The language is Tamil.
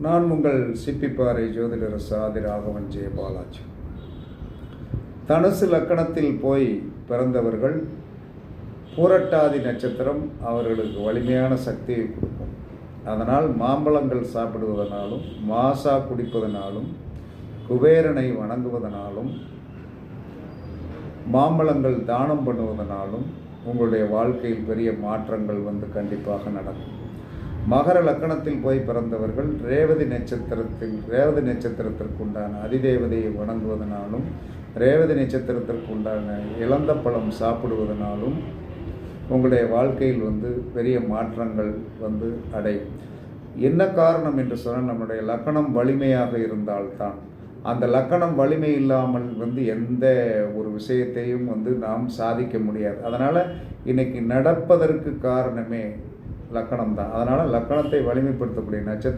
நான் உங்கள் சிப்பிப்பாறை ஜோதிடர் சாதி ராகவன் ஜெயபாலாஜி. தனுசு லக்கணத்தில் போய் பிறந்தவர்கள் பூரட்டாதி நட்சத்திரம் அவர்களுக்கு வலிமையான சக்தியை கொடுக்கும். அதனால் மாம்பழங்கள் சாப்பிடுவதனாலும், மாசா குடிப்பதனாலும், குபேரனை வணங்குவதனாலும், மாம்பழங்கள் தானம் பண்ணுவதனாலும் உங்களுடைய வாழ்க்கையில் பெரிய மாற்றங்கள் கண்டிப்பாக நடக்கும். மகர லக்கணத்தில் போய் பிறந்தவர்கள் ரேவதி நட்சத்திரத்திற்குண்டான அதிதேவதையை வணங்குவதனாலும், ரேவதி நட்சத்திரத்திற்குண்டான இளந்த பழம் சாப்பிடுவதனாலும் உங்களுடைய வாழ்க்கையில் பெரிய மாற்றங்கள் அடையும். என்ன காரணம் என்று சொன்னால், நம்முடைய லக்கணம் வலிமையாக இருந்தால்தான். அந்த லக்கணம் வலிமை இல்லாமல் எந்த ஒரு விஷயத்தையும் நாம் சாதிக்க முடியாது. அதனால் இன்னைக்கு நடப்பதற்கு காரணமே லக்கணம் தான். அதனால் லக்கணத்தை வலிமைப்படுத்தக்கூடிய நட்சத்திரம்